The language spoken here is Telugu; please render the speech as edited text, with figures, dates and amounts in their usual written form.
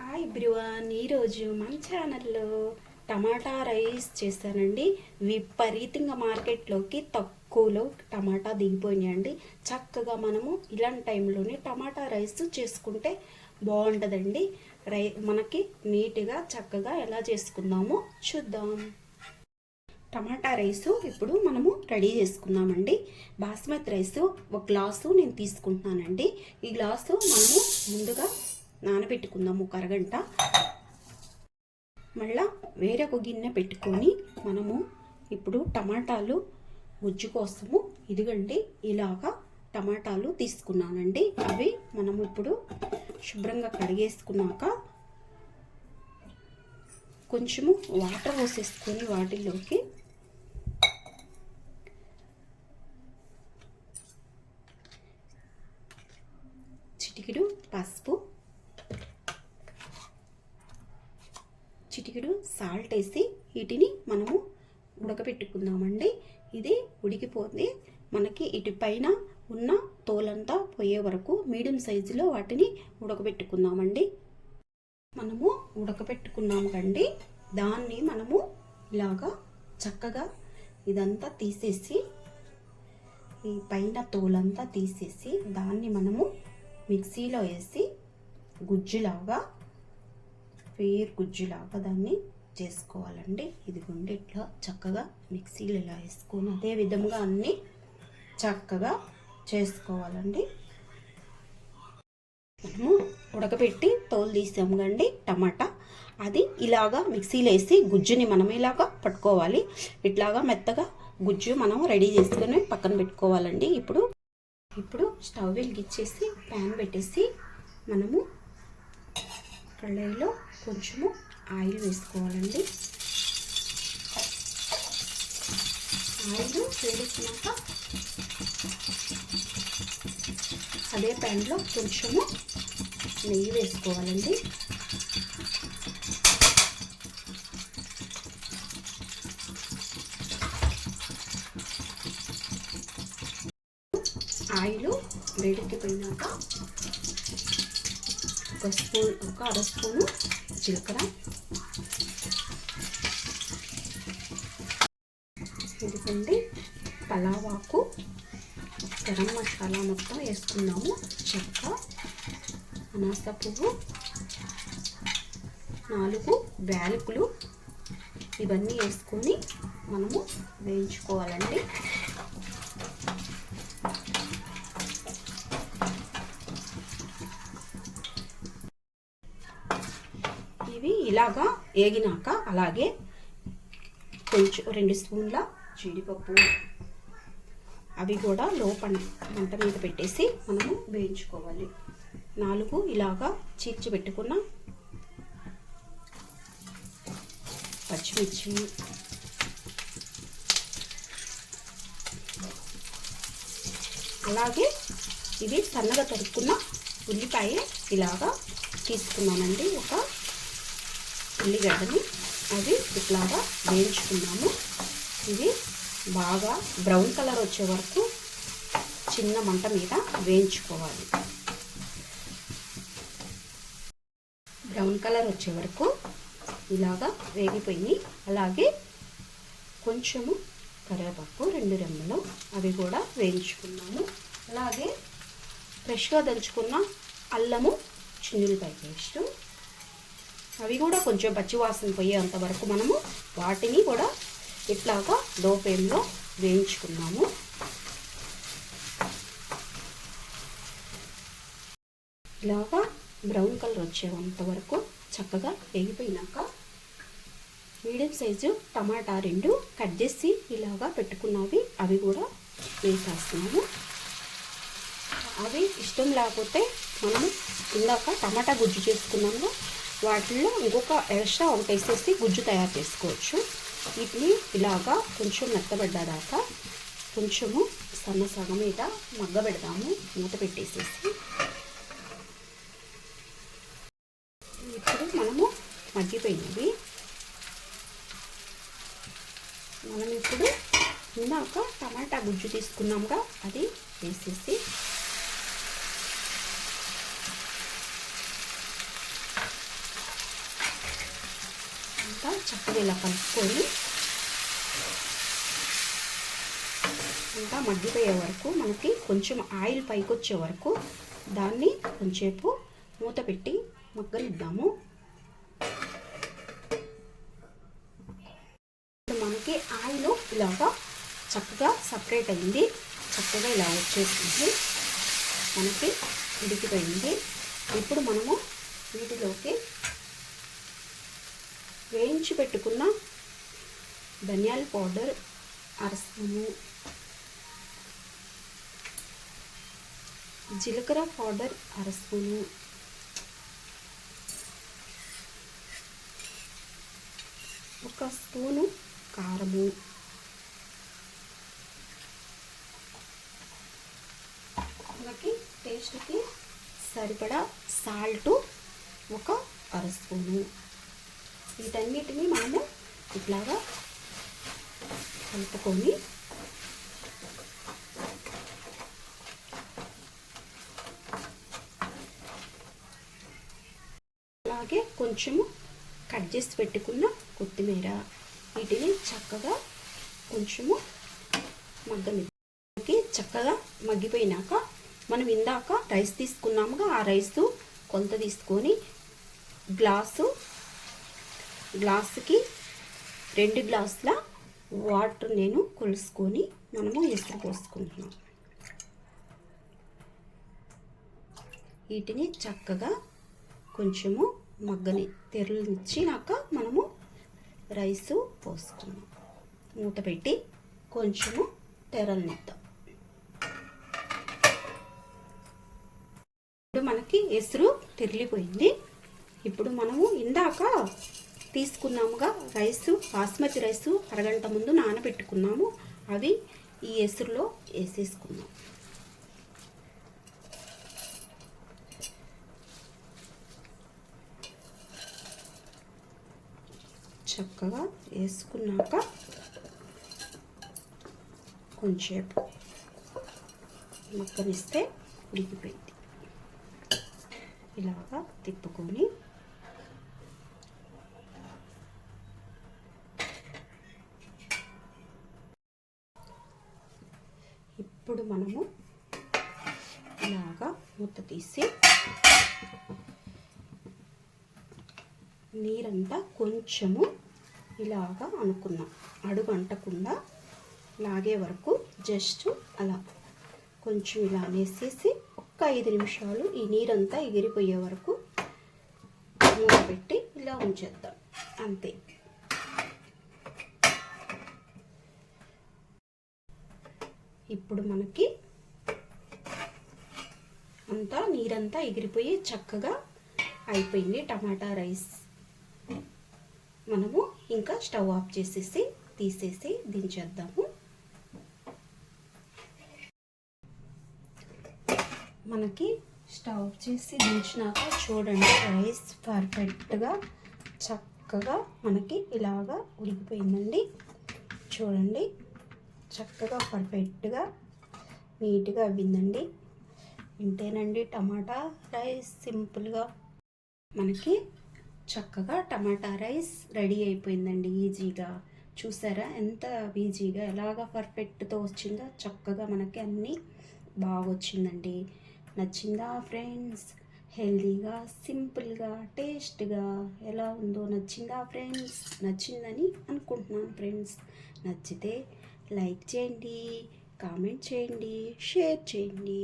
హాయ్ ఎవ్రీవన్, ఈరోజు మన ఛానల్లో టమాటా రైస్ చేశానండి. విపరీతంగా మార్కెట్లోకి తక్కువలో టమాటా దిగిపోయినాయండి. చక్కగా మనము ఇలాంటి టైంలోనే టమాటా రైస్ చేసుకుంటే బాగుంటుందండి. మనకి నీట్గా చక్కగా ఎలా చేసుకుందామో చూద్దాం. టమాటా రైసు ఇప్పుడు మనము రెడీ చేసుకుందామండి. బాస్మతి రైసు ఒక గ్లాసు నేను తీసుకుంటున్నానండి. ఈ గ్లాసు మనము ముందుగా నానబెట్టుకుందాము ఒక అరగంట. మళ్ళా వేరొక గిన్నె పెట్టుకొని మనము ఇప్పుడు టమాటాలు గుజ్జు కోసము ఇదిగండి ఇలాగా టమాటాలు తీసుకున్నానండి. అవి మనము ఇప్పుడు శుభ్రంగా కడిగేసుకున్నాక కొంచెము వాటర్ పోసేసుకొని వాటిల్లోకి చిటికెడు పసుపు, చిటికెడు సాల్ట్ వేసి వీటిని మనము ఉడకబెట్టుకుందామండి. ఇది ఉడికిపోతే మనకి ఇటు పైన ఉన్న తోలంతా పోయే వరకు మీడియం సైజులో వాటిని ఉడకబెట్టుకుందామండి. మనము ఉడకబెట్టుకున్నాము కండి. దాన్ని మనము ఇలాగా చక్కగా ఇదంతా తీసేసి ఈ పైన తోలంతా తీసేసి దాన్ని మిక్సీలో వేసి గుజ్జులాగా గుజ్జులాగా దాన్ని చేసుకోవాలండి. ఇదిగోండి ఇట్లా చక్కగా మిక్సీలో ఇలా వేసుకొని అదే విధంగా అన్నీ చక్కగా చేసుకోవాలండి. మనము ఉడకబెట్టి తోలు తీసాము కండి టమాటా, అది ఇలాగా మిక్సీలో వేసి గుజ్జుని మనం ఇలాగా పట్టుకోవాలి. ఇట్లాగా మెత్తగా గుజ్జు మనం రెడీ చేసుకొని పక్కన పెట్టుకోవాలండి. ఇప్పుడు స్టవ్ వెలిగించేసి ప్యాన్ పెట్టేసి మనము కళాయిలో కొంచెము ఆయిల్ వేసుకోవాలండి. ఆయిల్ వేసుకున్నాక అదే ప్యాన్లో కొంచెము నెయ్యి వేసుకోవాలండి. ఆయిల్ వేడెక్కిపోయినాక ఒక అర స్పూను జీలకర్ర, ఇదిగోండి పలావాకు, గరం మసాలా మొత్తం వేసుకున్నాము. చెక్క, అనాస పువ్వు, 4 యాలకులు ఇవన్నీ వేసుకొని మనము వేయించుకోవాలండి. ఇవి ఇలాగా వేగినాక అలాగే కొంచెం 2 స్పూన్ల జీడిపప్పు, అవి కూడా మంట మీద పెట్టేసి మనము వేయించుకోవాలి. 4 ఇలాగా చీల్చి పెట్టుకున్న పచ్చిమిర్చి, అలాగే ఇవి సన్నగా తరుక్కున్న ఉల్లిపాయ ఇలాగా తీసుకున్నానండి. ఒక ఉల్లిగడ్డని అది ఇట్లాగా వేయించుకున్నాము. ఇది బాగా బ్రౌన్ కలర్ వచ్చే వరకు చిన్న మంట మీద వేయించుకోవాలి. బ్రౌన్ కలర్ వచ్చే వరకు ఇలాగా వేగిపోయి, అలాగే కొంచెము కరివేపాకు 2 రెమ్మలు అవి కూడా వేయించుకున్నాము. అలాగే ఫ్రెష్గా దంచుకున్న అల్లము, చిన్నులపాయ పేస్టు అవి కూడా కొంచెం పచ్చివాసన పోయేంత వరకు మనము వాటిని కూడా ఇట్లాగా లో ఫ్లేమ్లో వేయించుకున్నాము. ఇలాగా బ్రౌన్ కలర్ వచ్చేంత వరకు చక్కగా వేగిపోయినాక మీడియం సైజు టమాటా 2 కట్ చేసి ఇలాగా పెట్టుకున్నవి అవి కూడా వేసేస్తున్నాము. అవి ఇష్టం లేకపోతే మనము ఇందాక టమాటా గుజ్జు చేసుకున్నాము, వాటిల్లో ఇంకొక ఎక్స్ట్రా వేసేసి గుజ్జు తయారు చేసుకోవచ్చు. వీటిని ఇలాగా కొంచెం మెత్తబడ్డాక కొంచెము సగం మీద మగ్గబెడదాము మూత పెట్టేసేసి. ఇప్పుడు మనము మగ్గిపోయినవి మనం ఇప్పుడు ఇందాక టమాటా గుజ్జు తీసుకున్నాముగా అది వేసేసి చక్కగా ఇలా కలుపుకొని ఇంకా మగ్గిపోయే వరకు మనకి కొంచెం ఆయిల్ పైకి వచ్చే వరకు దాన్ని కొంచెంసేపు మూత పెట్టి మగ్గనిద్దాము. మనకి ఆయిల్ ఇలాగా చక్కగా సపరేట్ అయింది, చక్కగా ఇలా వచ్చేసింది, మనకి ఉడికిపోయింది. ఇప్పుడు మనము వీటిలోకి వేయించి పెట్టుకున్న ధనియాల పౌడర్ అర స్పూను, జీలకర్ర పౌడర్ అర స్పూను, ఒక స్పూను కారము, మనకి టేస్ట్కి సరిపడా సాల్ట్ ఒక అర స్పూను. వీటన్నిటిని మనము ఇట్లాగా కలుపుకొని అలాగే కొంచెము కట్ చేసి పెట్టుకున్న కొత్తిమీర, వీటిని చక్కగా కొంచెము మగ్గనికి చక్కగా మగ్గిపోయినాక మనం ఇందాక రైస్ తీసుకున్నాముగా, ఆ రైసు కొలత తీసుకొని గ్లాసుకి 2 గ్లాసుల వాటర్ నేను కొలుసుకొని మనము ఎసురు పోసుకుంటున్నాం. వీటిని చక్కగా కొంచెము మగ్గని తెరలిచ్చినాక మనము రైసు పోసుకున్నాం. మూత పెట్టి కొంచెము తెరలనిద్దాం. ఇప్పుడు మనకి ఎసురు తెరిలిపోయింది. ఇప్పుడు మనము ఇందాక తీసుకున్నాముగా రైసు, బాస్మతి రైసు అరగంట ముందు నానబెట్టుకున్నాము, అవి ఈ ఎసురులో వేసేసుకున్నాం. చక్కగా వేసుకున్నాక కొంచెంసేపు మగ్గనిస్తే ఉడికిపోయింది. ఇలాగా తిప్పుకొని ఇప్పుడు మనము ఇలాగా మూత తీసి నీరంతా కొంచెము ఇలాగా అనుకున్నాం, అడుగు అంటకుండా లాగే వరకు జస్ట్ అలా కొంచెం ఇలా వేసేసి ఒక్క 5 నిమిషాలు ఈ నీరంతా ఎగిరిపోయే వరకు మూత పెట్టి ఇలా ఉంచేద్దాం, అంతే. ఇప్పుడు మనకి అంతా నీరంతా ఎగిరిపోయి చక్కగా అయిపోయింది టమాటా రైస్. మనము ఇంకా స్టవ్ ఆఫ్ చేసేసి తీసేసి దించేద్దాము. మనకి స్టవ్ ఆఫ్ చేసి దించినాక చూడండి, రైస్ పర్ఫెక్ట్గా చక్కగా మనకి ఇలాగా ఉడికిపోయిందండి. చూడండి, చక్కగా పర్ఫెక్ట్గా నీట్గా అవ్విందండి. ఇంతేనండి టమాటా రైస్, సింపుల్గా మనకి చక్కగా టమాటా రైస్ రెడీ అయిపోయిందండి. ఈజీగా చూసారా ఎంత ఈజీగా ఎలాగా పర్ఫెక్ట్తో వచ్చిందో, చక్కగా మనకి అన్నీ బాగా వచ్చిందండి. నచ్చిందా ఫ్రెండ్స్? హెల్దీగా, సింపుల్గా, టేస్ట్గా ఎలా ఉందో నచ్చిందా ఫ్రెండ్స్? నచ్చిందని అనుకుంటున్నాను ఫ్రెండ్స్. నచ్చితే లైక్ చేయండి, కామెంట్ చేయండి, షేర్ చేయండి.